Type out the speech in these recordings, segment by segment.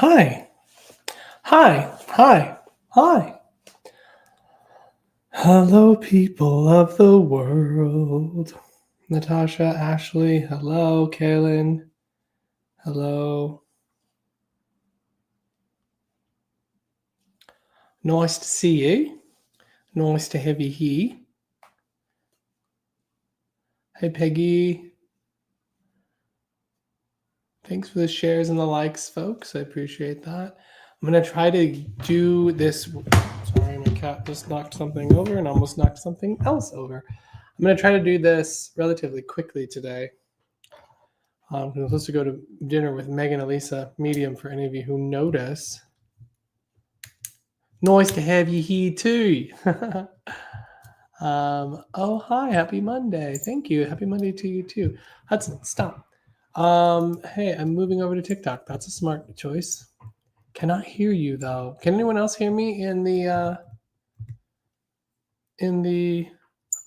Hi, hi, hi, hi. Hello, people of the world. Natasha, Ashley, hello, Kaylin, hello. Nice to see you. Nice to have you here. Hey, Peggy. Thanks for the shares and the likes, folks. I appreciate that. I'm going to try to do this. Sorry, my cat just knocked something over and almost knocked something else over. I'm going to try to do this relatively quickly today. I'm supposed to go to dinner with Megan Elisa, medium for any of you who notice. Nice to have you here too. Oh, hi, happy Monday. Thank you. Happy Monday to you too. Hudson, stop. Hey, I'm moving over to TikTok. That's a smart choice. Cannot hear you though. Can anyone else hear me in the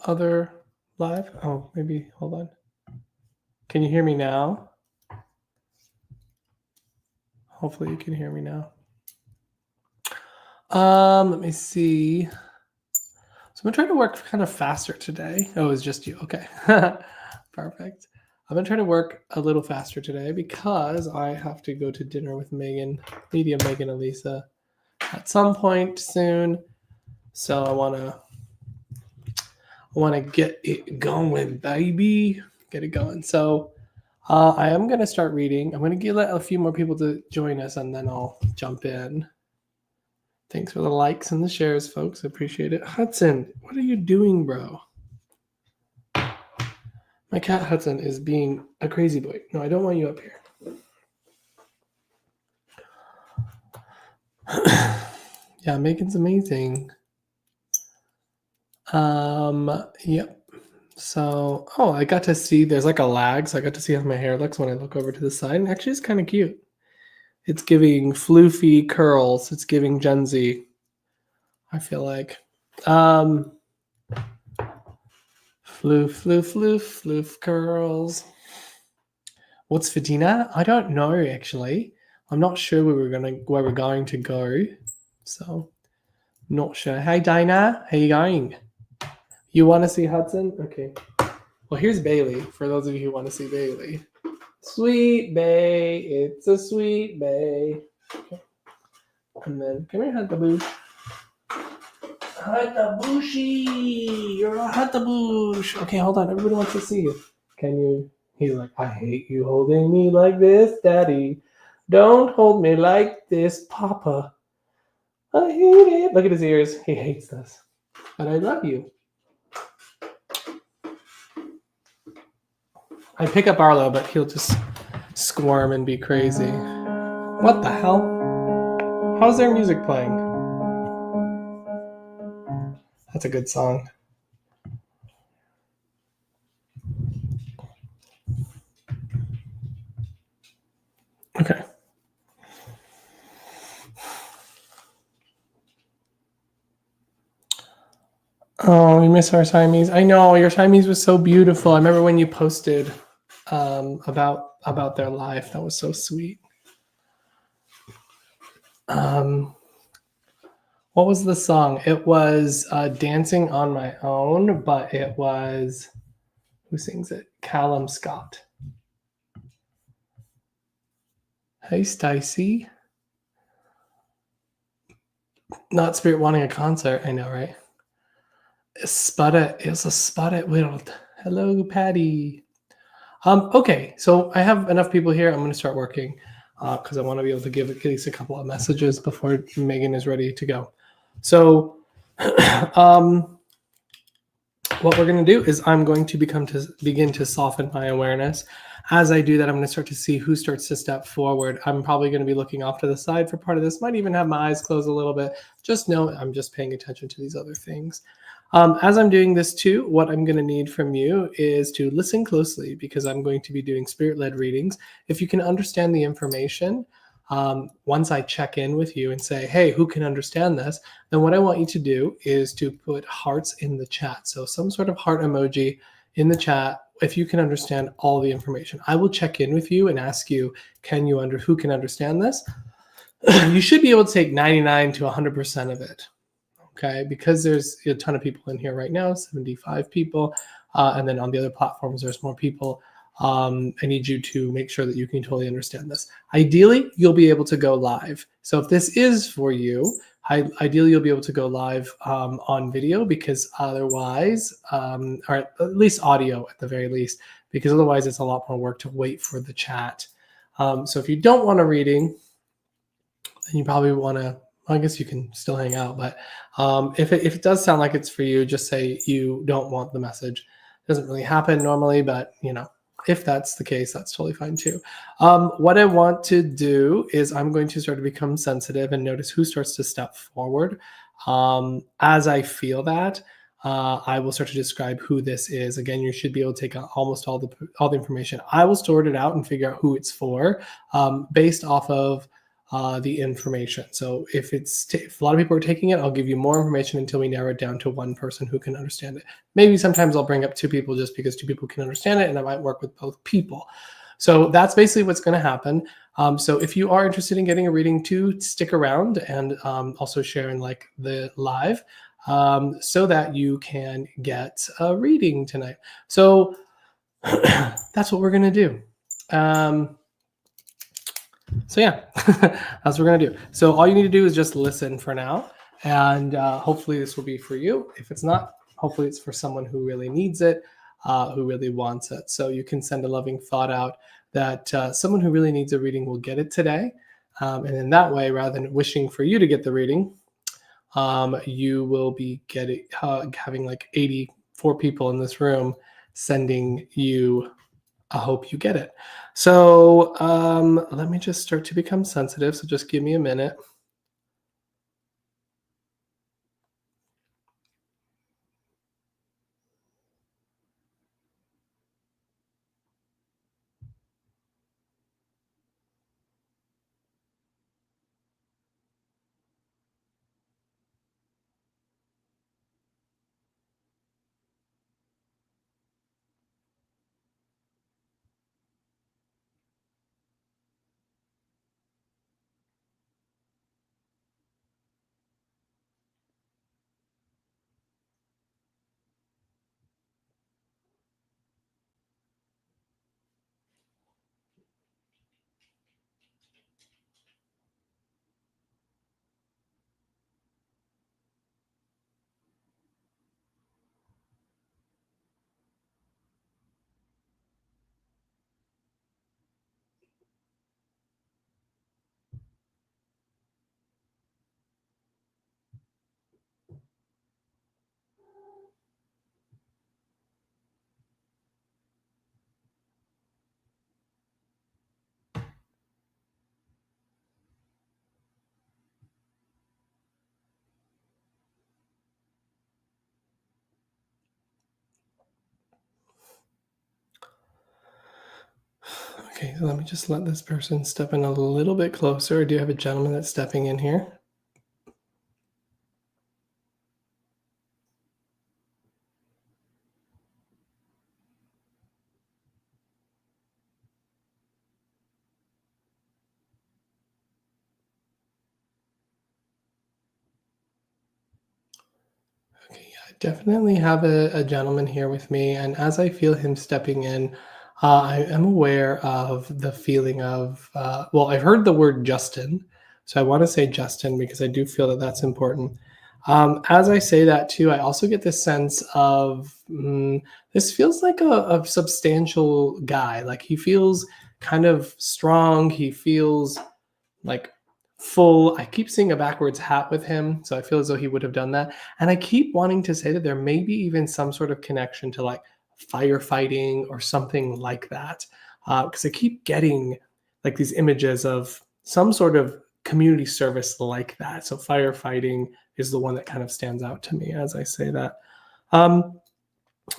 other live? Oh, maybe hold on. Can you hear me now? Hopefully you can hear me now. Let me see. So I'm gonna try to work kind of faster today. Oh, it's just you. Okay. Perfect. I'm gonna try to work a little faster today because I have to go to dinner with Megan, medium Megan Elisa, at some point soon. So I wanna get it going, baby. Get it going. So I am gonna start reading. I'm gonna let a few more people to join us, and then I'll jump in. Thanks for the likes and the shares, folks. I appreciate it. Hudson, what are you doing, bro? My cat Hudson is being a crazy boy. No, I don't want you up here. Yeah, Megan's amazing. Yep. So, I got to see there's like a lag, so I got to see how my hair looks when I look over to the side. And actually, it's kind of cute. It's giving floofy curls. It's giving Gen Z. I feel like. Floof, floof, floof, floof curls. What's for dinner? I don't know actually. I'm not sure where we're going to go. So not sure. Hey Dinah, how you going? You want to see Hudson? Okay. Well, here's Bailey. For those of you who want to see Bailey. Sweet Bay, it's a sweet Bay. Okay. And then come here, Huntaboosh. Huntabooshie, you're a Huntaboosh. Okay, hold on. Everybody wants to see you. Can you? He's like, I hate you holding me like this, Daddy. Don't hold me like this, Papa. I hate it. Look at his ears. He hates this. But I love you. I pick up Arlo, but he'll just squirm and be crazy. What the hell? How's their music playing? That's a good song. Okay. Oh, we miss our Siamese. I know your Siamese was so beautiful. I remember when you posted about their life. That was so sweet. What was the song? It was "Dancing on My Own," but it was who sings it? Callum Scott. Hey, Stacy. Not Spirit wanting a concert. I know, right? It's a spotted world. Hello, Patty. Okay, so I have enough people here. I'm going to start working because I want to be able to give at least a couple of messages before Megan is ready to go. So, what we're going to do is I'm going to begin to soften my awareness. As I do that, I'm going to start to see who starts to step forward. I'm probably going to be looking off to the side for part of this. Might even have my eyes closed a little bit. Just know I'm just paying attention to these other things. As I'm doing this too, what I'm going to need from you is to listen closely because I'm going to be doing spirit-led readings. If you can understand the information, once I check in with you and say, hey, who can understand this? Then what I want you to do is to put hearts in the chat. So some sort of heart emoji in the chat if you can understand all the information. I will check in with you and ask you, who can understand this? you should be able to take 99 to 100% of it. Okay, because there's a ton of people in here right now, 75 people, and then on the other platforms there's more people. I need you to make sure that you can totally understand this. Ideally, you'll be able to go live. So if this is for you, ideally you'll be able to go live on video, because otherwise, or at least audio at the very least, because otherwise it's a lot more work to wait for the chat. So if you don't want a reading, then you probably want to, I guess you can still hang out, but if it does sound like it's for you, just say you don't want the message. It doesn't really happen normally, but if that's the case, that's totally fine too. What I want to do is I'm going to start to become sensitive and notice who starts to step forward. As I feel that, I will start to describe who this is. Again, you should be able to take almost all the information. I will sort it out and figure out who it's for, based off of the information. So if a lot of people are taking it, I'll give you more information until we narrow it down to one person who can understand it. Maybe sometimes I'll bring up two people just because two people can understand it, and I might work with both people. So that's basically what's going to happen. So if you are interested in getting a reading too, stick around and also share in like the live, so that you can get a reading tonight. So that's what we're going to do. So yeah, that's what we're gonna do. So all you need to do is just listen for now, and hopefully this will be for you. If it's not, hopefully it's for someone who really needs it, who really wants it. So you can send a loving thought out that someone who really needs a reading will get it today, and in that way, rather than wishing for you to get the reading, you will be having like 84 people in this room sending you, I hope you get it. So let me just start to become sensitive. So just give me a minute. Okay, so let me just let this person step in a little bit closer. I do have a gentleman that's stepping in here. Okay, yeah, I definitely have a gentleman here with me, and as I feel him stepping in, I am aware of the feeling of, well, I've heard the word Justin, so I want to say Justin because I do feel that that's important. As I say that too, I also get this sense of this feels like a substantial guy. Like he feels kind of strong. He feels like full. I keep seeing a backwards hat with him, so I feel as though he would have done that. And I keep wanting to say that there may be even some sort of connection to like firefighting or something like that, because I keep getting like these images of some sort of community service like that. So firefighting is the one that kind of stands out to me as I say that. Um,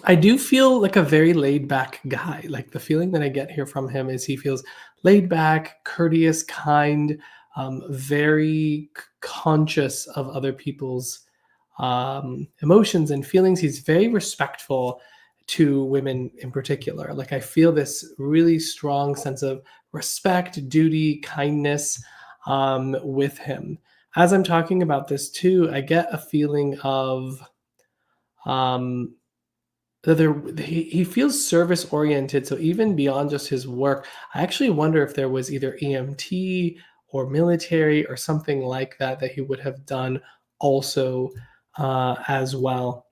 I do feel like a very laid back guy. Like the feeling that I get here from him is he feels laid back, courteous, kind, very conscious of other people's emotions and feelings. He's very respectful to women in particular. Like I feel this really strong sense of respect, duty, kindness. with him. As I'm talking about this too, I get a feeling of um, that he feels service oriented. So even beyond just his work, I actually wonder if there was either EMT or military or something like that that he would have done also as well.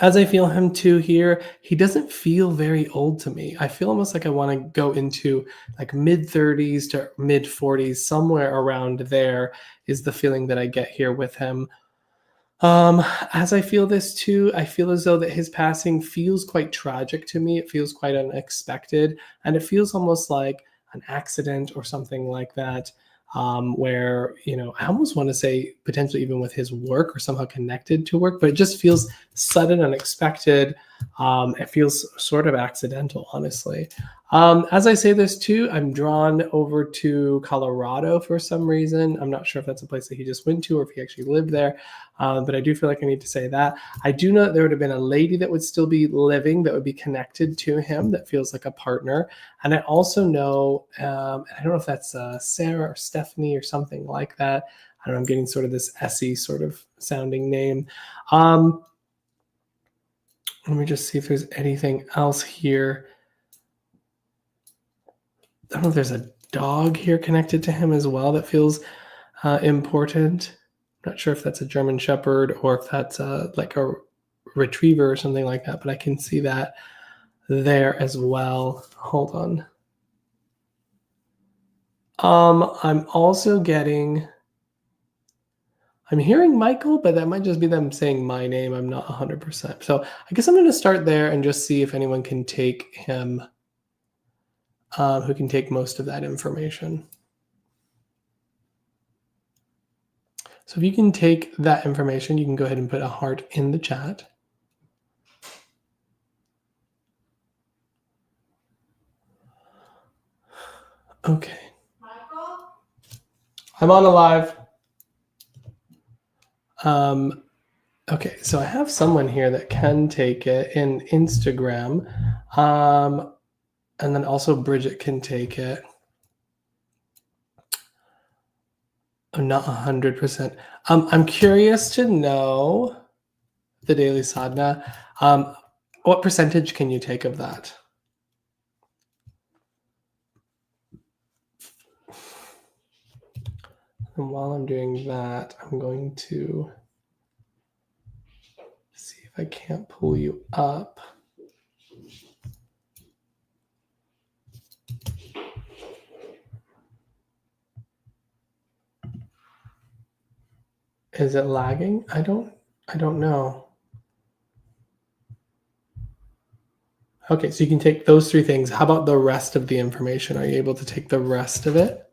As I feel him too here, he doesn't feel very old to me. I feel almost like I want to go into like mid 30s to mid 40s, somewhere around there is the feeling that I get here with him. As I feel this too, I feel as though that his passing feels quite tragic to me. It feels quite unexpected, and it feels almost like an accident or something like that. Where I almost want to say potentially even with his work or somehow connected to work, but it just feels sudden, unexpected. It feels sort of accidental, honestly. As I say this too, I'm drawn over to Colorado for some reason. I'm not sure if that's a place that he just went to or if he actually lived there. But I do feel like I need to say that. I do know that there would have been a lady that would still be living that would be connected to him that feels like a partner. And I also know, I don't know if that's Sarah or Stephanie or something like that. I don't know, I'm getting sort of this Essie sort of sounding name. Let me just see if there's anything else here. I don't know if there's a dog here connected to him as well that feels important. I'm not sure if that's a German Shepherd or if that's like a retriever or something like that, but I can see that there as well. Hold on. I'm also I'm hearing Michael, but that might just be them saying my name. I'm not 100%. So I guess I'm going to start there and just see if anyone can take him, who can take most of that information. So if you can take that information, you can go ahead and put a heart in the chat. Okay. Michael? I'm on a live. Okay, so I have someone here that can take it in Instagram. And then also Bridget can take it. I'm not 100%. I'm curious to know the daily sadhana. What percentage can you take of that? And while I'm doing that, I'm going to see if I can't pull you up. Is it lagging? I don't know. Okay, so you can take those three things. How about the rest of the information? Are you able to take the rest of it?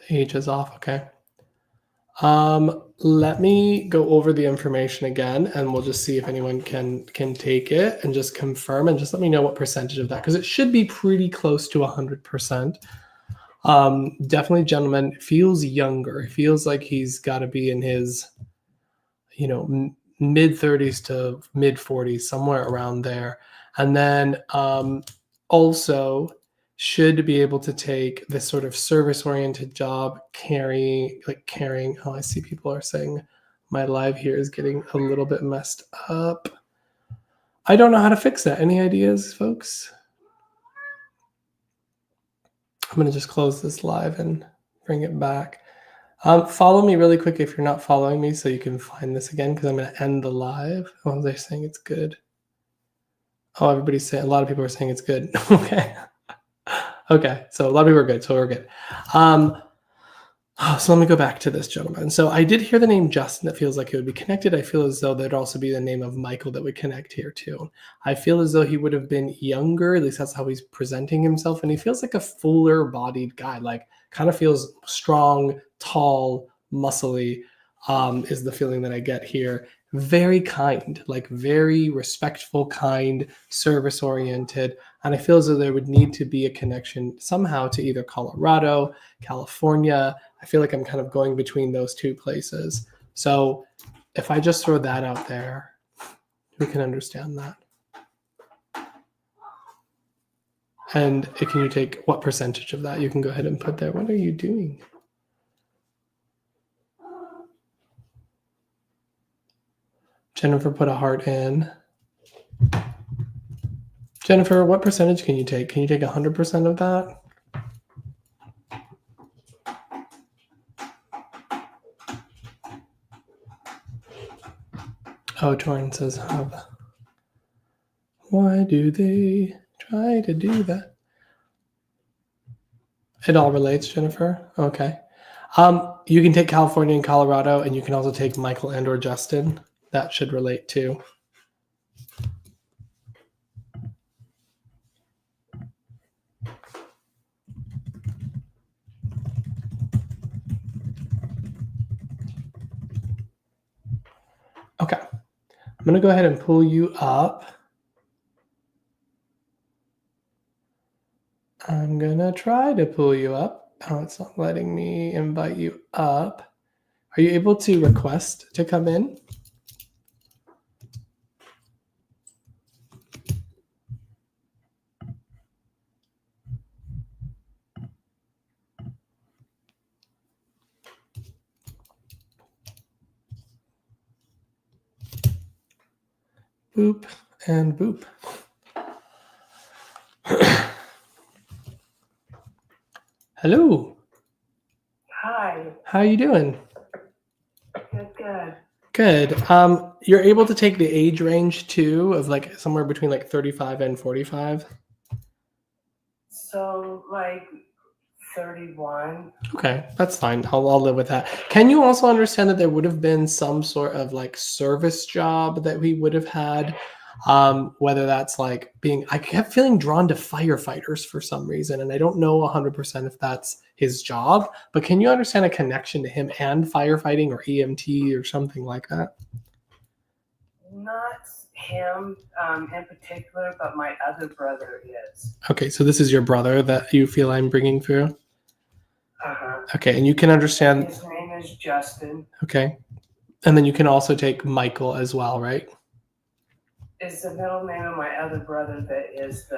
The age is off, okay. Let me go over the information again, and we'll just see if anyone can take it and just confirm, and just let me know what percentage of that, because it should be pretty close to 100%. Definitely, gentleman feels younger. It feels like he's got to be in his, mid 30s to mid 40s, somewhere around there. And then also should be able to take this sort of service-oriented job, carrying. Oh, I see people are saying my live here is getting a little bit messed up. I don't know how to fix that. Any ideas, folks? I'm going to just close this live and bring it back. Follow me really quick if you're not following me so you can find this again, because I'm going to end the live. Oh, they're saying it's good. Oh, everybody's saying, a lot of people are saying it's good. Okay. Okay, so a lot of people are good, so we're good. So let me go back to this gentleman. So I did hear the name Justin that feels like it would be connected. I feel as though there'd also be the name of Michael that would connect here too. I feel as though he would have been younger, at least that's how he's presenting himself. And he feels like a fuller bodied guy, like kind of feels strong, tall, muscly, is the feeling that I get here. Very kind, like very respectful, kind, service oriented. And I feel as though there would need to be a connection somehow to either Colorado, California. I feel like I'm kind of going between those two places. So if I just throw that out there, who can understand that? And can you take what percentage of that? You can go ahead and put there. What are you doing? Jennifer put a heart in. Jennifer, what percentage can you take? Can you take 100% of that? Oh, Torrin says hub. Why do they try to do that? It all relates, Jennifer. Okay. You can take California and Colorado, and you can also take Michael and or Justin. That should relate too. Okay. I'm going to go ahead and pull you up. I'm going to try to pull you up. Oh, it's not letting me invite you up. Are you able to request to come in? Boop and boop. Hello. Hi. How you doing? Good. Good. You're able to take the age range too of like somewhere between like 35 and 45? So like 31. Okay, that's fine. I'll live with that. Can you also understand that there would have been some sort of like service job that we would have had? Whether that's like I kept feeling drawn to firefighters for some reason, and I don't know 100% if that's his job, but can you understand a connection to him and firefighting or EMT or something like that? Not him in particular, but my other brother is. Okay, so this is your brother that you feel I'm bringing through? Uh-huh. Okay, and you can understand. His name is Justin. Okay, and then you can also take Michael as well, right? Is the middle name of my other brother that is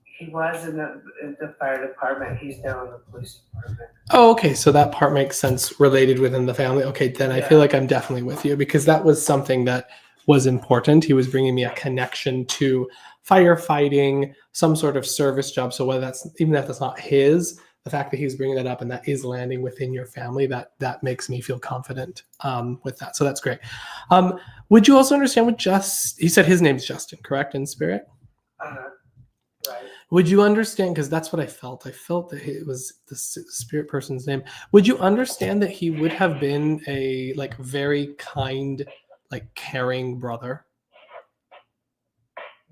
he was in the fire department. He's now in the police department. Oh, okay. So that part makes sense related within the family. Okay, then I feel like I'm definitely with you because that was something that was important. He was bringing me a connection to firefighting, some sort of service job. So whether that's even if that's not his, the fact that he's bringing that up and that is landing within your family, that makes me feel confident with that. So that's great. Would you also understand what he said his name's Justin, correct, in spirit? Uh-huh. Right. Would you understand, because that's what I felt. I felt that it was the spirit person's name. Would you understand that he would have been a like very kind, like caring brother?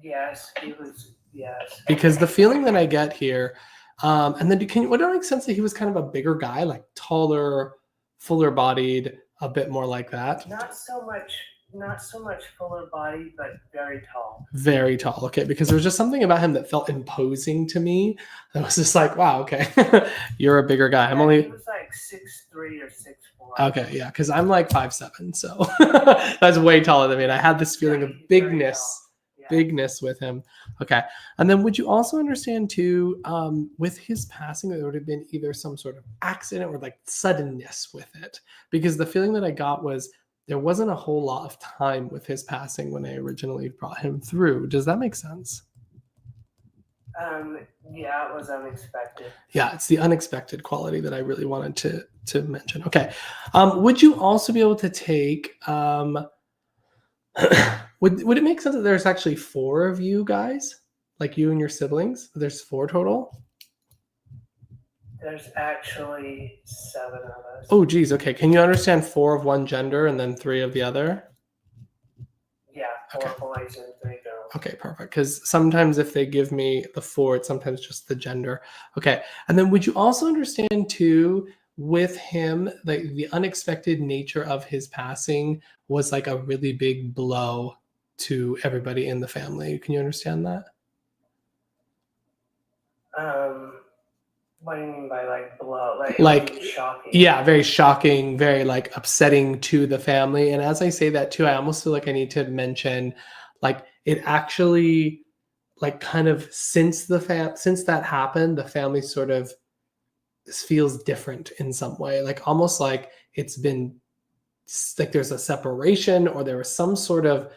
Yes, he was. Yes. Because the feeling that I get here, and then would it make sense that he was kind of a bigger guy, like taller, fuller bodied, a bit more like that? Not so much fuller body, but very tall. Very tall. Okay, because there was just something about him that felt imposing to me. I was just like, wow, okay, you're a bigger guy. Yeah, he was like 6'3" or 6'4". Okay, yeah, because I'm like 5'7", so that's way taller than me. And I had this feeling of bigness with him. Okay, and then would you also understand too, with his passing, there would have been either some sort of accident or like suddenness with it? Because the feeling that I got was there wasn't a whole lot of time with his passing when I originally brought him through. Does that make sense? Yeah, it was unexpected. Yeah, it's the unexpected quality that I really wanted to mention. Okay. Would you also be able to take would it make sense that there's actually 4 of you guys? Like you and your siblings? There's 4 total? There's actually 7 of us. Oh geez, okay. Can you understand 4 of one gender and then 3 of the other? Yeah, 4 boys and 3 girls. Okay, perfect. Because sometimes if they give me the 4, it's sometimes just the gender. Okay. And then would you also understand too, with him, the unexpected nature of his passing was like a really big blow to everybody in the family. Can you understand that? What do you mean by like blow? Like shocking? Yeah, very shocking, very like upsetting to the family. And as I say that too, I almost feel like I need to mention like it actually like kind of since that happened, the family sort of feels different in some way. Like almost like it's been like there's a separation or there was some sort of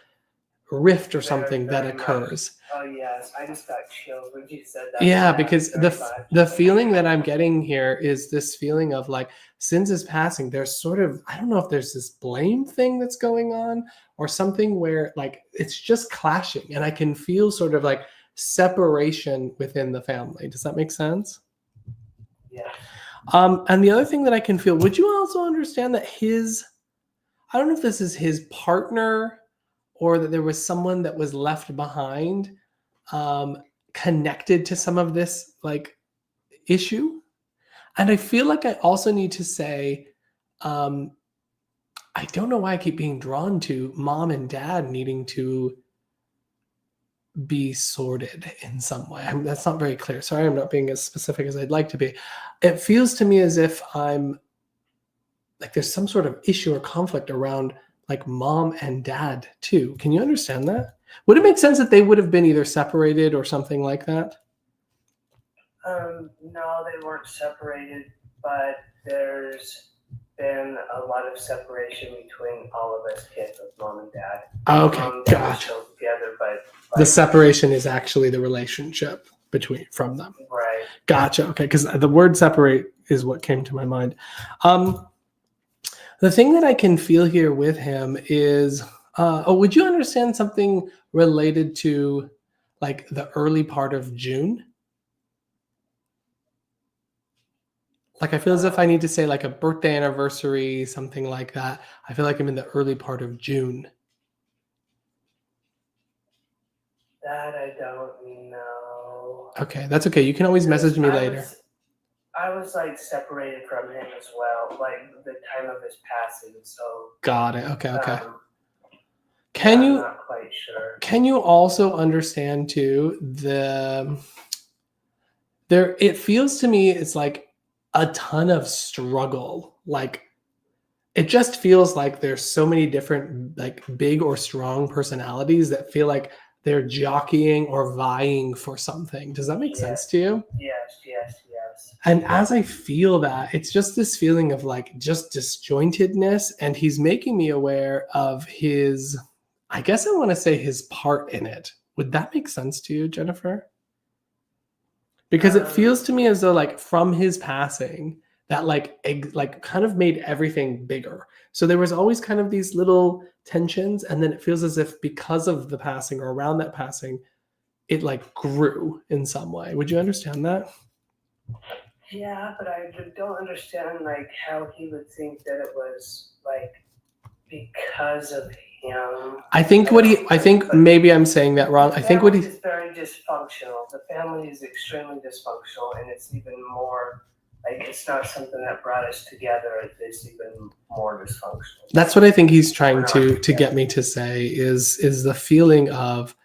rift or Very, something that very much. occurs. Oh yes, I just got chilled when you said that. Yeah, Yes, because very much. the feeling that I'm getting here is this feeling of like since his passing, there's sort of I don't know if there's this blame thing that's going on or something where like it's just clashing, and I can feel sort of like separation within the family. Does that make sense? Yes. And the other thing that I can feel, would you also understand that his I don't know if this is his partner or that there was someone that was left behind um, connected to some of this like issue. And I feel like I also need to say, um, I don't know why I keep being drawn to mom and dad needing to be sorted in some way. That's not very clear. Sorry, I'm not being as specific as I'd like to be. It feels to me as if I'm like there's some sort of issue or conflict around like mom and dad too. Can you understand that? Would it make sense that they would have been either separated or something like that? No, they weren't separated, but there's been a lot of separation between all of us kids with mom and dad. Okay, Mom and dad are gotcha. still together, but The separation is actually the relationship from them. right. Gotcha. Okay, because the word separate is what came to my mind. The thing that I can feel here with him is, would you understand something related to like the early part of June? Like I feel as if I need to say like a birthday anniversary, something like that. I feel like I'm in the early part of June. That I don't know. Okay, that's okay. You can always message me later. I was like separated from him as well, like the time of his passing. So Got it. Okay, okay. I'm not quite sure. Can you also understand too it feels to me it's like a ton of struggle. Like it just feels like there's so many different like big or strong personalities that feel like they're jockeying or vying for something. Does that make sense to you? Yes, yes, yes. And as I feel that, it's just this feeling of like just disjointedness. And he's making me aware of his, I guess I want to say his part in it. Would that make sense to you, Jennifer? Because it feels to me as though like from his passing, that like kind of made everything bigger. So there was always kind of these little tensions, and then it feels as if because of the passing or around that passing, it like grew in some way. Would you understand that? Yeah, but I don't understand like how he would think that it was like because of him. I think maybe I'm saying that wrong. I think what he is very dysfunctional. The family is extremely dysfunctional, and it's even more like it's not something that brought us together. It's even more dysfunctional. That's what I think he's trying to get me to say is the feeling of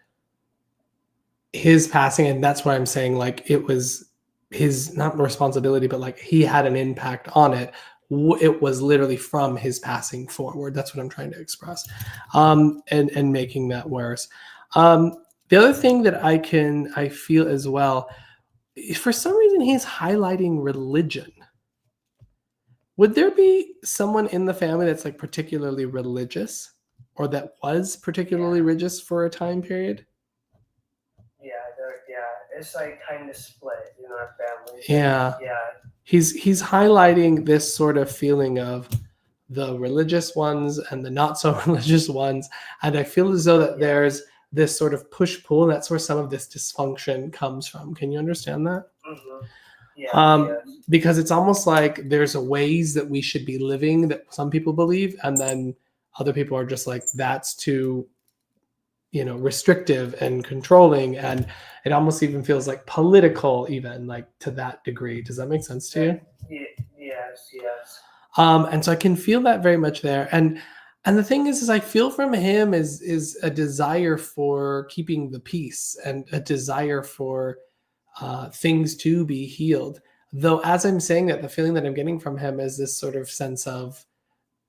his passing, and that's why I'm saying like it was his not responsibility, but like he had an impact on it. It was literally from his passing forward. That's what I'm trying to express, and making that worse. The other thing that I feel as well, for some reason, he's highlighting religion. Would there be someone in the family that's like particularly religious, or that was particularly religious for a time period? It's like kind of split in our family. Yeah. He's highlighting this sort of feeling of the religious ones and the not so religious ones, and I feel as though that there's this sort of push pull, and that's where some of this dysfunction comes from. Can you understand that? Mm-hmm. Yeah. Because it's almost like there's ways that we should be living that some people believe, and then other people are just like that's too restrictive and controlling, and it almost even feels like political, even like to that degree. Does that make sense to you? Yes. And so I can feel that very much there, and the thing is I feel from him is a desire for keeping the peace and a desire for things to be healed. Though as I'm saying that, the feeling that I'm getting from him is this sort of sense of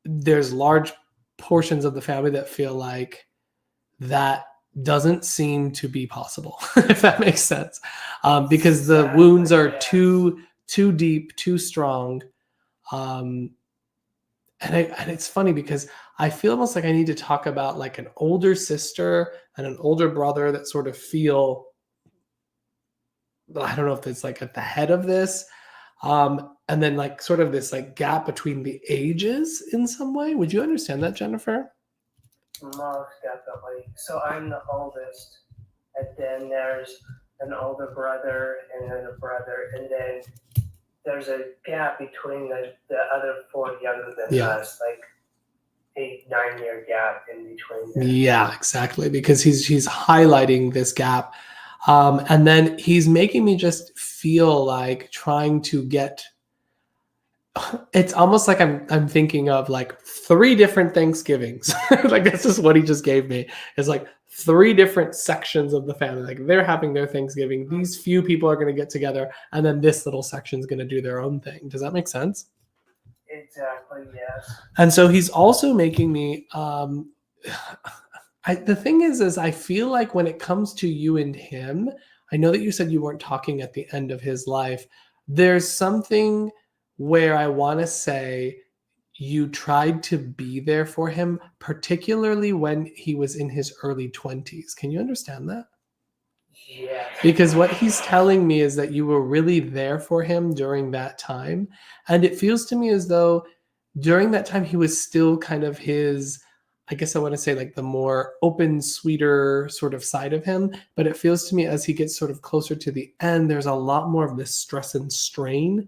there's large portions of the family that feel like that doesn't seem to be possible, if that makes sense, because the wounds are too deep, too strong. And it's funny because I feel almost like I need to talk about like an older sister and an older brother that sort of feel, I don't know if it's like at the head of this, and then like sort of this like gap between the ages in some way. Would you understand that, Jennifer? Most definitely. So I'm the oldest, and then there's an older brother, and then a brother, and then there's a gap between the other four younger than us, like 8-9 year gap in between them. Yeah, exactly. Because he's highlighting this gap. And then he's making me just feel like trying to get, it's almost like I'm thinking of like 3 different Thanksgivings. Like this is what he just gave me. It's like 3 different sections of the family. Like they're having their Thanksgiving. These few people are going to get together, and then this little section is going to do their own thing. Does that make sense? Exactly, yes. And so he's also making me, the thing is I feel like when it comes to you and him, I know that you said you weren't talking at the end of his life. There's something where I want to say you tried to be there for him, particularly when he was in his early 20s. Can you understand that? Yeah. Because what he's telling me is that you were really there for him during that time. And it feels to me as though during that time, he was still kind of his, I guess I want to say like the more open, sweeter sort of side of him. But it feels to me as he gets sort of closer to the end, there's a lot more of this stress and strain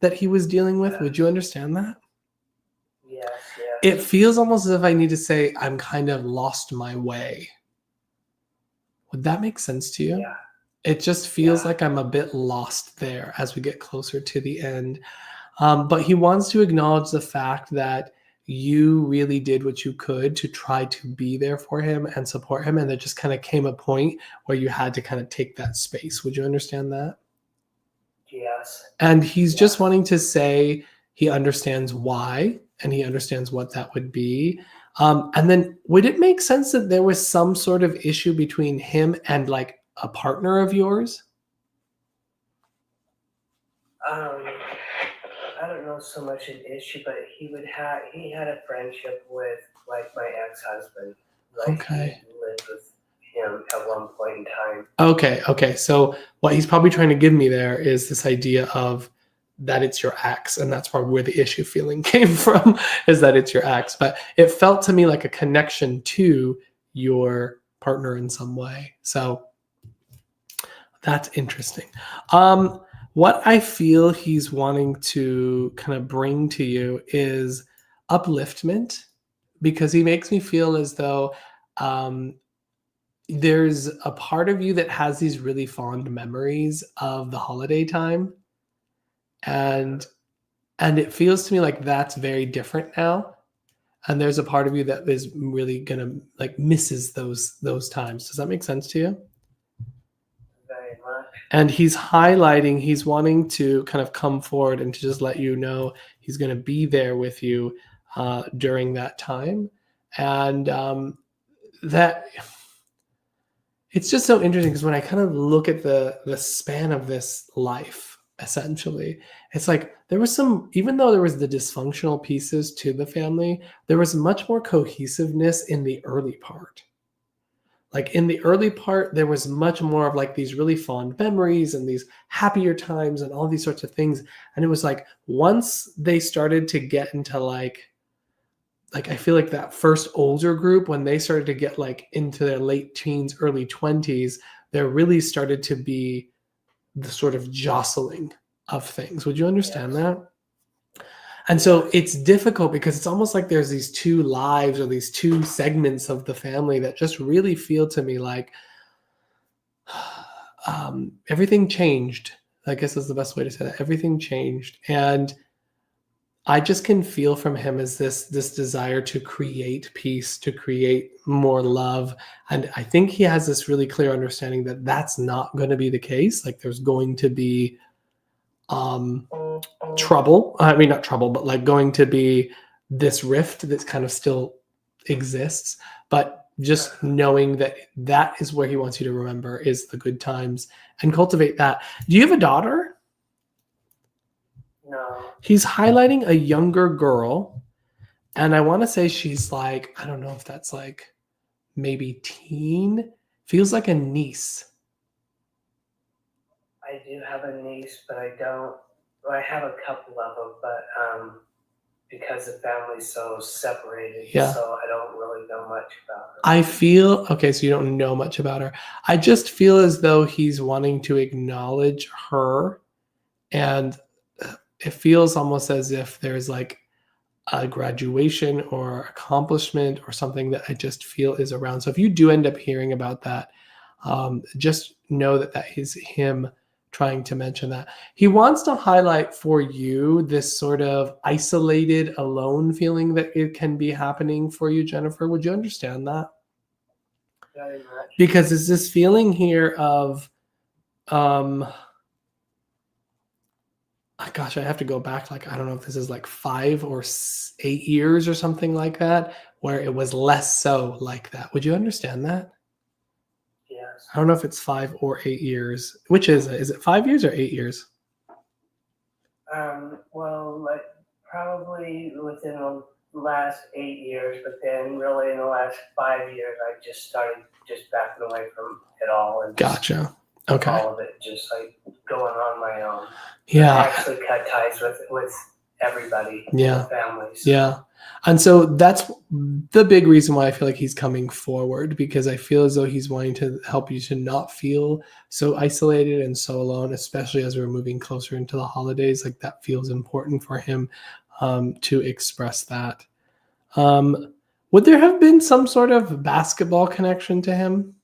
that he was dealing with. Would you understand that? Yes. It feels almost as if I need to say, I'm kind of lost my way. Would that make sense to you? Yeah. It just feels like I'm a bit lost there as we get closer to the end. But he wants to acknowledge the fact that you really did what you could to try to be there for him and support him. And there just kind of came a point where you had to kind of take that space. Would you understand that? Yes. And he's just wanting to say he understands why and he understands what that would be. And then would it make sense that there was some sort of issue between him and like a partner of yours? I don't know so much an issue, but he had a friendship with like my ex-husband. Like Okay. he lived with him at one point in time. Okay. So what he's probably trying to give me there is this idea of that it's your ex, and that's probably where the issue feeling came from, is that it's your ex. But it felt to me like a connection to your partner in some way. So that's interesting. What I feel he's wanting to kind of bring to you is upliftment, because he makes me feel as though there's a part of you that has these really fond memories of the holiday time, and it feels to me like that's very different now, and there's a part of you that is really gonna like misses those times. Does that make sense to you? Very much. And he's highlighting, he's wanting to kind of come forward and to just let you know he's going to be there with you during that time. And that it's just so interesting because when I kind of look at the span of this life, essentially, it's like there was some, even though there was the dysfunctional pieces to the family, there was much more cohesiveness in the early part. Like in the early part, there was much more of like these really fond memories and these happier times and all these sorts of things. And it was like once they started to get into like I feel like that first older group, when they started to get like into their late teens, early 20s, there really started to be the sort of jostling of things. Would you understand that? And so it's difficult because it's almost like there's these 2 lives or these 2 segments of the family that just really feel to me like everything changed. I guess is the best way to say that. Everything changed. And I just can feel from him as this desire to create peace, to create more love. And I think he has this really clear understanding that that's not going to be the case. Like there's going to be trouble. I mean, not trouble, but like going to be this rift that kind of still exists. But just knowing that that is where he wants you to remember is the good times and cultivate that. Do you have a daughter? No. He's highlighting a younger girl. And I want to say she's like, I don't know if that's like maybe teen. Feels like a niece. I do have a niece, but I don't. Well, I have a couple of them, but because the family's so separated, Yeah. so I don't really know much about her. I feel, okay, so you don't know much about her. I just feel as though he's wanting to acknowledge her. And it feels almost as if there's like a graduation or accomplishment or something that I just feel is around. So if you do end up hearing about that, just know that that is him trying to mention that. He wants to highlight for you this sort of isolated, alone feeling that it can be happening for you, Jennifer. Would you understand that? Very much. Because it's this feeling here of, gosh, I have to go back. Like, I don't know if this is like 5 or 8 years or something like that, where it was less so like that. Would you understand that? Yes. I don't know if it's 5 or 8 years. Which is it? Is it 5 years or 8 years? Well, like probably within the last 8 years, but then really in the last 5 years, I just started just backing away from it all and just Gotcha. Okay. all of it, just like going on my own. I Yeah. actually cut ties with everybody, Yeah. families. Yeah. And so that's the big reason why I feel like he's coming forward, because I feel as though he's wanting to help you to not feel so isolated and so alone, especially as we're moving closer into the holidays. Like that feels important for him to express that. Would there have been some sort of basketball connection to him?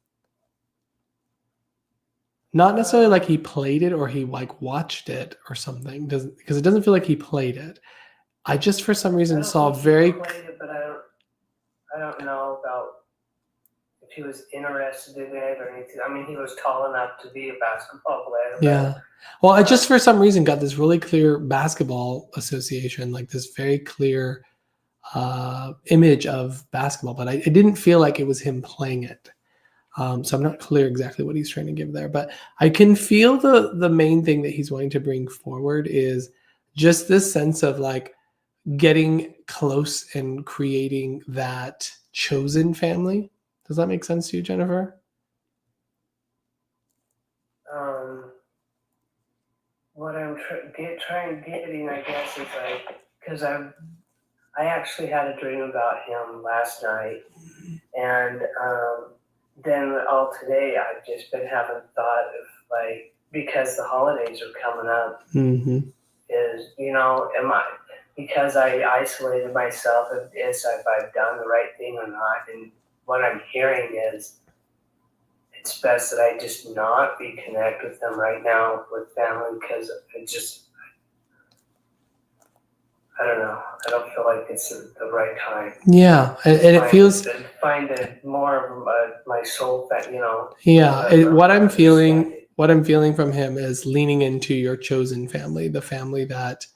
Not necessarily like he played it or he like watched it or something, because it doesn't feel like he played it. I just for some reason saw very. He played it, but I don't know about if he was interested in it or anything. I mean, he was tall enough to be a basketball player. Yeah. Well, I just for some reason got this really clear basketball association, like this very clear image of basketball, but it didn't feel like it was him playing it. So I'm not clear exactly what he's trying to give there, but I can feel the main thing that he's wanting to bring forward is just this sense of like getting close and creating that chosen family. Does that make sense to you, Jennifer? What I'm getting, I guess, is like, because I actually had a dream about him last night, and then all today I've just been having thought of like, because the holidays are coming up, is, am I, because I isolated myself, if I've done the right thing or not, and what I'm hearing is it's best that I just not be connected with them right now with family, because I don't know. I don't feel like it's the right time. Yeah, and it feels. Find it more of my soul, Yeah, what I'm feeling from him is leaning into your chosen family, the family that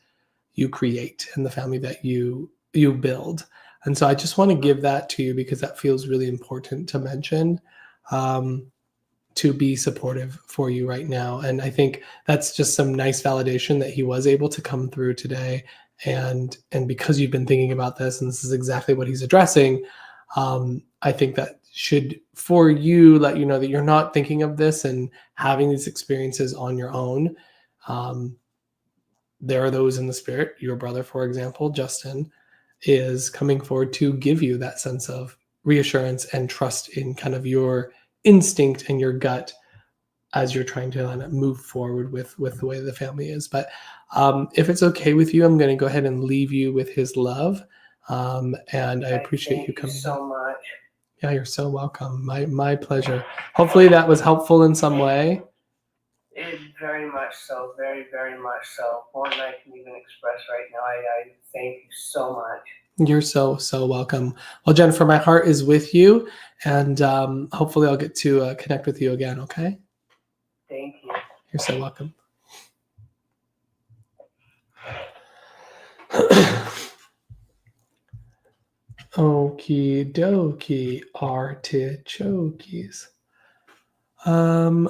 you create and the family that you build. And so I just want to give that to you because that feels really important to mention, to be supportive for you right now. And I think that's just some nice validation that he was able to come through today. And because you've been thinking about this, and this is exactly what he's addressing, I think that should, for you, let you know that you're not thinking of this and having these experiences on your own. There are those in the spirit. Your brother, for example, Justin, is coming forward to give you that sense of reassurance and trust in kind of your instinct and your gut as you're trying to kind of move forward with the way the family is. But if it's okay with you, I'm going to go ahead and leave you with his love. And I appreciate you coming. Thank you so much. Yeah, you're so welcome. My pleasure. Hopefully that was helpful in some way. Very much so. Very, very much so. More than I can even express right now. I thank you so much. You're so welcome. Well, Jennifer, my heart is with you, and hopefully I'll get to connect with you again, okay? Thank you. You're so welcome. Okie dokie, artichokes. I'm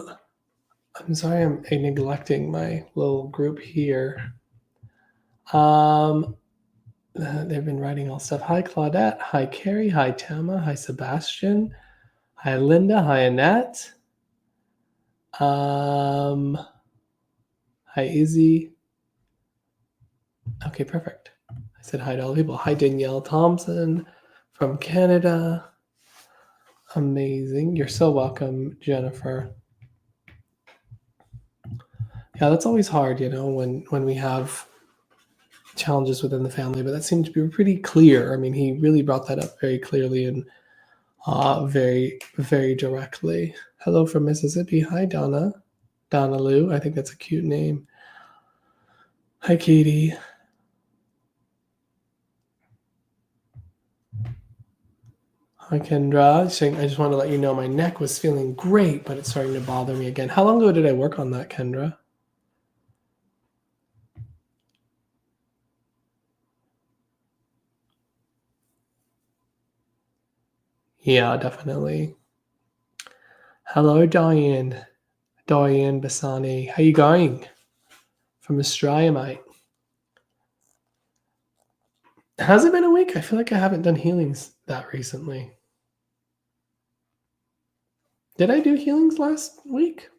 sorry, I'm neglecting my little group here. They've been writing all stuff. Hi, Claudette. Hi, Carrie. Hi, Tama. Hi, Sebastian. Hi, Linda. Hi, Annette. Hi, Izzy. Okay, perfect. I said hi to all the people. Hi, Danielle Thompson from Canada. Amazing. You're so welcome, Jennifer. Yeah, that's always hard, when we have challenges within the family, but that seemed to be pretty clear. I mean, he really brought that up very clearly and very, very directly. Hello from Mississippi. Hi, Donna. Donna Lou. I think that's a cute name. Hi, Katie. Hi, Kendra. Saying, I just want to let you know my neck was feeling great, but it's starting to bother me again. How long ago did I work on that, Kendra? Yeah, definitely. Hello, Diane. Diane Bassani. How you going? From Australia, mate. Has it been a week? I feel like I haven't done healings that recently. Did I do healings last week?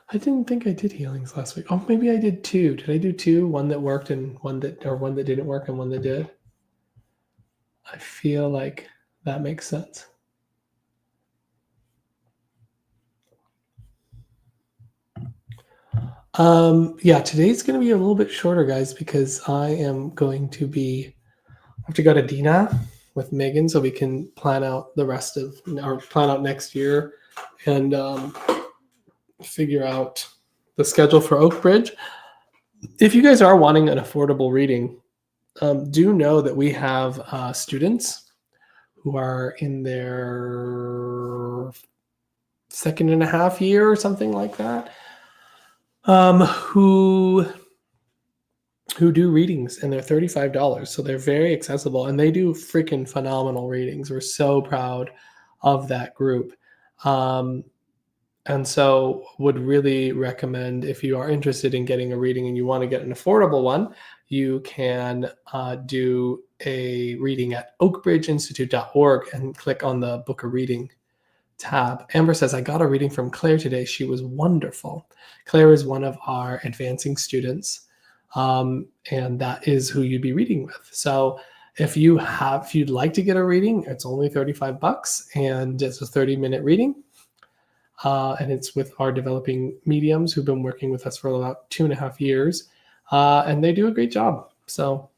I didn't think I did healings last week. Oh, maybe I did two. Did I do two? One that worked and one that didn't work and one that did? I feel like that makes sense. Yeah, today's going to be a little bit shorter, guys, because I am going to have to go to Dina with Megan so we can plan out the rest of, or plan out next year and figure out the schedule for Oak Bridge. If you guys are wanting an affordable reading, do know that we have students who are in their second and a half year or something like that, who do readings, and they're $35. So they're very accessible and they do freaking phenomenal readings. We're so proud of that group. And so would really recommend, if you are interested in getting a reading and you want to get an affordable one, you can do a reading at oakbridgeinstitute.org and click on the book a reading tab. Amber says, I got a reading from Claire today. She was wonderful. Claire is one of our advancing students. And that is who you'd be reading with. So if you'd like to get a reading, it's only $35 and it's a 30-minute reading. And it's with our developing mediums who've been working with us for about 2.5 years. And they do a great job. So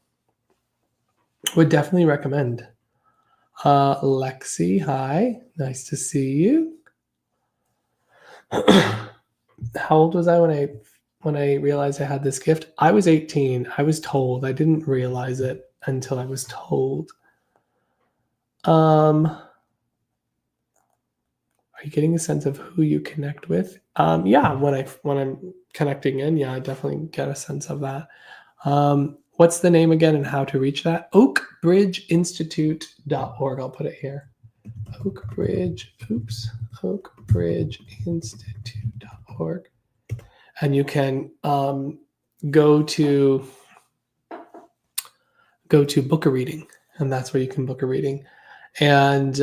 would definitely recommend. Lexi, hi. Nice to see you. How old was I when I realized I had this gift? I was 18. I was told. I didn't realize it until I was told. Are you getting a sense of who you connect with? Yeah, when I'm connecting in, yeah, I definitely get a sense of that. What's the name again and how to reach that? oakbridgeinstitute.org. I'll put it here. oakbridgeinstitute.org. And you can go to book a reading, and that's where you can book a reading. And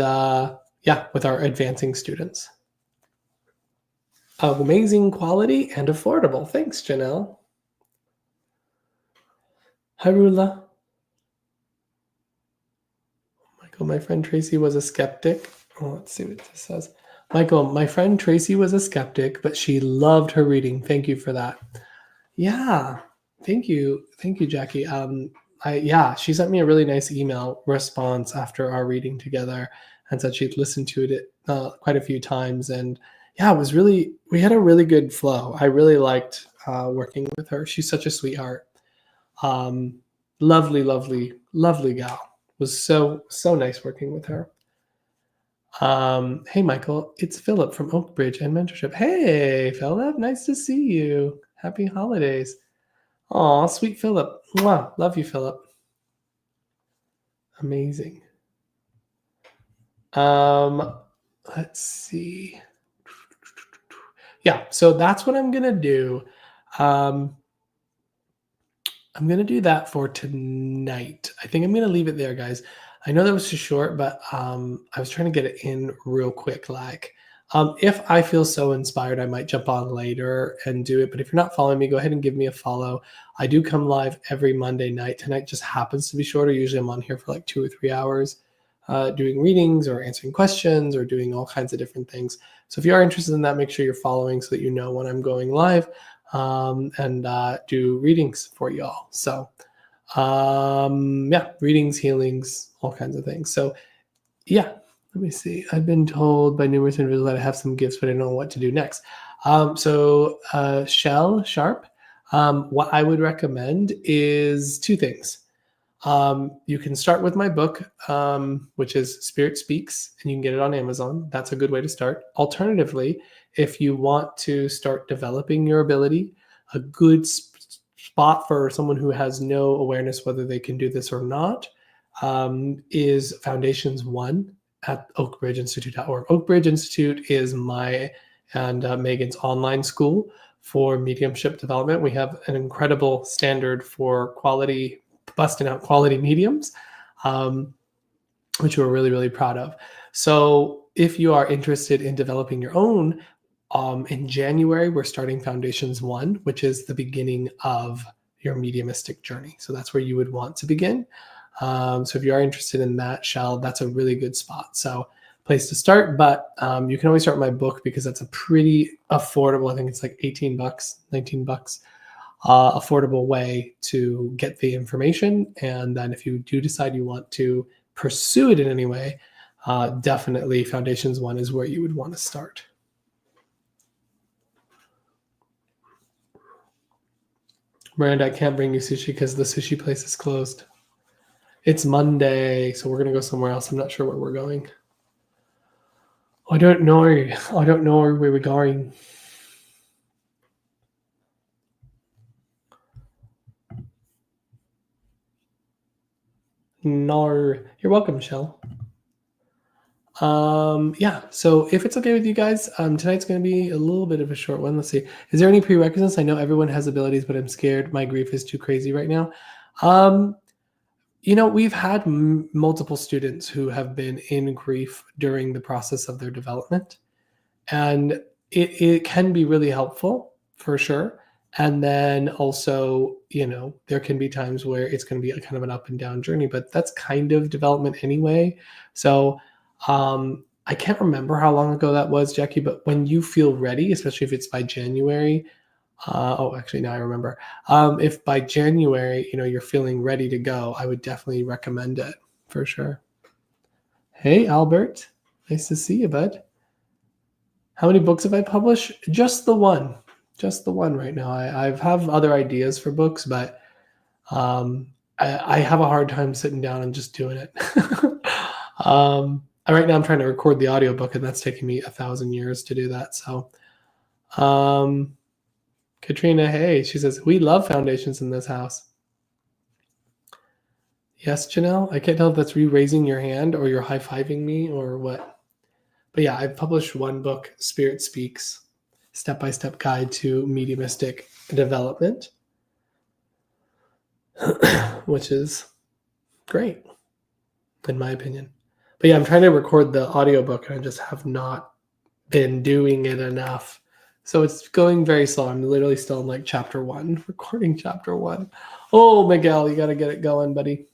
with our advancing students. Amazing quality and affordable. Thanks, Janelle. Hi, Rula. Michael, my friend Tracy was a skeptic. Oh, let's see what this says. Michael, my friend Tracy was a skeptic, but she loved her reading. Thank you for that. Yeah, thank you. Thank you, Jackie. She sent me a really nice email response after our reading together and said she'd listened to it quite a few times. And yeah, we had a really good flow. I really liked working with her. She's such a sweetheart. Lovely, lovely, lovely gal. It was so nice working with her. Hey, Michael, it's Philip from Oakbridge and Mentorship. Hey, Philip, nice to see you. Happy holidays. Aw, sweet Philip. Mwah. Love you, Philip. Amazing. Let's see. Yeah, so that's what I'm gonna do. Um, I'm gonna do that for tonight. I think I'm gonna leave it there, guys. I know that was too short, but I was trying to get it in real quick. Like, if I feel so inspired, I might jump on later and do it. But if you're not following me, go ahead and give me a follow. I do come live every Monday night. Tonight just happens to be shorter. Usually I'm on here for like 2 or 3 hours, doing readings or answering questions or doing all kinds of different things. So if you are interested in that, make sure you're following so that you know when I'm going live, and do readings for y'all. So yeah, readings, healings, all kinds of things. So yeah, let me see. I've been told by numerous individuals that I have some gifts, but I don't know what to do next. Shell Sharp, what I would recommend is two things. You can start with my book, which is Spirit Speaks, and you can get it on Amazon. That's a good way to start. Alternatively, if you want to start developing your ability, a good spot for someone who has no awareness whether they can do this or not, is Foundations 1 at oakbridgeinstitute.org. Oakbridge Institute is my and Megan's online school for mediumship development. We have an incredible standard for quality, busting out quality mediums, which we're really, really proud of. So if you are interested in developing your own, in January, we're starting Foundations 1, which is the beginning of your mediumistic journey. So that's where you would want to begin. So if you are interested in that, Shell, that's a really good spot. So place to start, but you can always start my book because that's a pretty affordable, I think it's like 18 bucks, 19 bucks, affordable way to get the information. And then if you do decide you want to pursue it in any way, definitely Foundations 1 is where you would want to start. Miranda, I can't bring you sushi because the sushi place is closed. It's Monday, so we're gonna go somewhere else. I'm not sure where we're going. I don't know where we're going. No, you're welcome, Michelle. Yeah, so if it's okay with you guys, tonight's going to be a little bit of a short one. Let's see. Is there any prerequisites? I know everyone has abilities, but I'm scared. My grief is too crazy right now. We've had multiple students who have been in grief during the process of their development, and it can be really helpful for sure. And then also, there can be times where it's going to be a kind of an up and down journey, but that's kind of development anyway. So I can't remember how long ago that was, Jackie, but when you feel ready, especially if it's by January, actually, now I remember. If by January, you're feeling ready to go, I would definitely recommend it for sure. Hey, Albert. Nice to see you, bud. How many books have I published? Just the one right now. I have other ideas for books, but I have a hard time sitting down and just doing it. Right now I'm trying to record the audiobook, and that's taking me 1,000 years to do that. So, Katrina, hey, she says, we love foundations in this house. Yes, Janelle? I can't tell if that's you raising your hand or you're high-fiving me or what. But yeah, I've published one book, Spirit Speaks, Step-by-Step Guide to Mediumistic Development, which is great, in my opinion. But yeah, I'm trying to record the audiobook, and I just have not been doing it enough. So it's going very slow. I'm literally still in like chapter 1, recording chapter 1. Oh, Miguel, you got to get it going, buddy.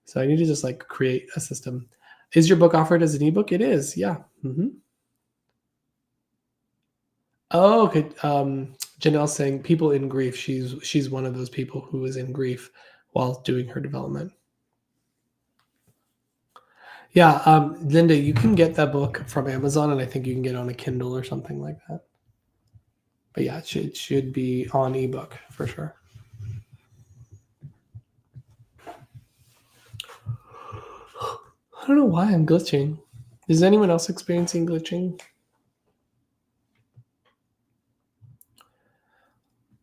So I need to just like create a system. Is your book offered as an ebook? It is, yeah. Mm-hmm. Oh, okay. Janelle's saying people in grief. She's one of those people who is in grief while doing her development. Yeah, Linda, you can get that book from Amazon, and I think you can get it on a Kindle or something like that. But yeah, it should be on ebook for sure. I don't know why I'm glitching. Is anyone else experiencing glitching?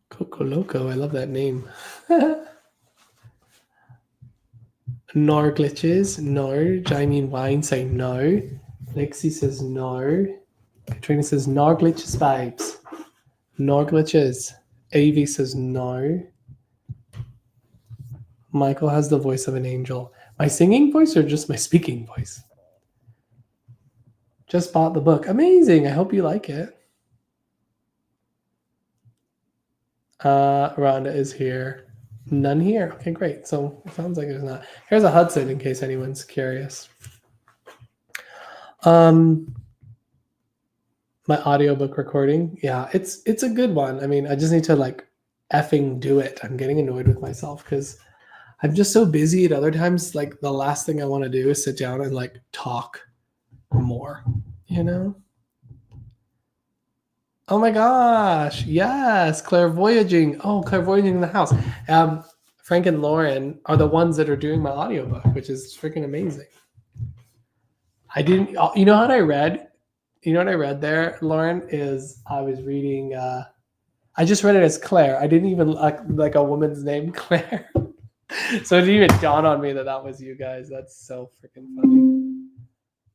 Coco Loco, I love that name. No glitches, no. Jamie and Wayne say no. Lexi says no. Katrina says no glitches, babes. No glitches. Evie says no. Michael has the voice of an angel. My singing voice or just my speaking voice? Just bought the book. Amazing. I hope you like it. Rhonda is here. None here. Okay, great. So it sounds like there's not. Here's a Hudson in case anyone's curious. My audiobook recording. Yeah, it's a good one. I mean, I just need to like effing do it. I'm getting annoyed with myself because I'm just so busy at other times. Like the last thing I want to do is sit down and like talk more, you know? Oh my gosh. Yes. Clairvoyaging. Oh, clairvoyaging in the house. Frank and Lauren are the ones that are doing my audiobook, which is freaking amazing. I didn't, you know what I read? You know what I read there, Lauren, is I was reading, I just read it as Claire. I didn't even like a woman's name, Claire. So it didn't even dawn on me that that was you guys. That's so freaking funny.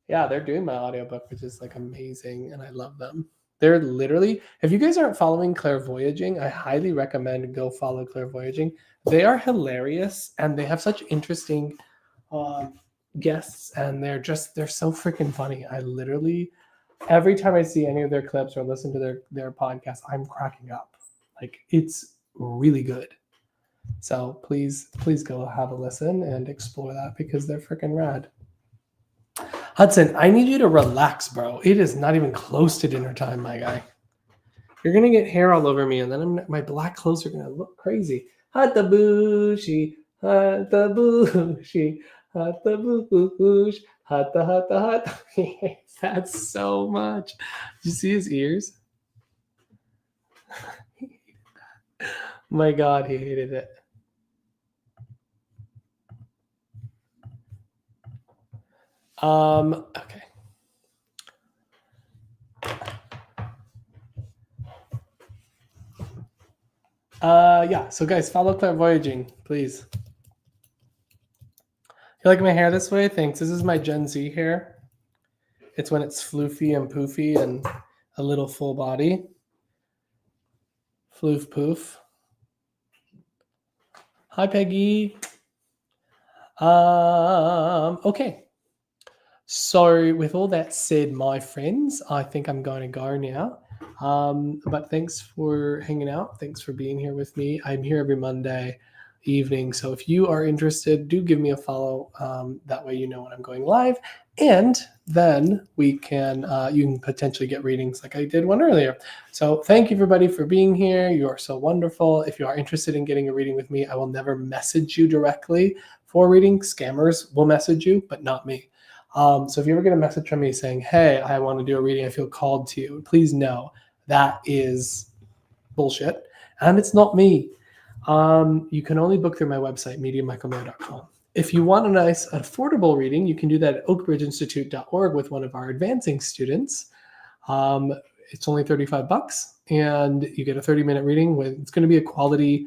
Yeah, they're doing my audiobook, which is like amazing. And I love them. They're literally, if you guys aren't following Clairvoyaging, I highly recommend go follow Clairvoyaging. They are hilarious and they have such interesting guests and they're so freaking funny. I literally, every time I see any of their clips or listen to their podcast, I'm cracking up. Like it's really good. So please go have a listen and explore that because they're freaking rad. Hudson, I need you to relax, bro. It is not even close to dinner time, my guy. You're gonna get hair all over me, and then my black clothes are gonna look crazy. Hatabushi, hatabushi, hatabush, hata. He hates that so much. Did you see his ears? My God, he hated it. Okay. Yeah, so guys, follow Clairvoyaging, please. You like my hair this way? Thanks. This is my Gen Z hair. It's when it's floofy and poofy and a little full body. Floof poof. Hi, Peggy. Okay. So with all that said, my friends, I think I'm going to go now. But thanks for hanging out. Thanks for being here with me. I'm here every Monday evening. So if you are interested, do give me a follow. That way you know when I'm going live. And then we can you can potentially get readings like I did one earlier. So thank you everybody for being here. You are so wonderful. If you are interested in getting a reading with me, I will never message you directly for reading. Scammers will message you, but not me. So if you ever get a message from me saying, hey, I want to do a reading, I feel called to you, please know that is bullshit. And it's not me. You can only book through my website, mediummichaelmayo.com. If you want a nice, affordable reading, you can do that at oakbridgeinstitute.org with one of our advancing students. It's only $35 and you get a 30-minute reading. It's going to be a quality,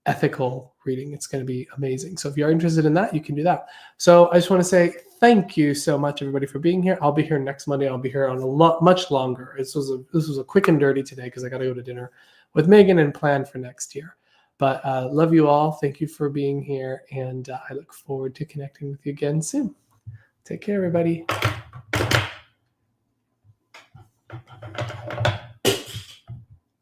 ethical reading. It's going to be amazing. So if you're interested in that, you can do that. So I just want to say thank you so much, everybody, for being here. I'll be here next Monday. I'll be here on much longer. This was a quick and dirty today because I got to go to dinner with Megan and plan for next year. But love you all. Thank you for being here. And I look forward to connecting with you again soon. Take care, everybody.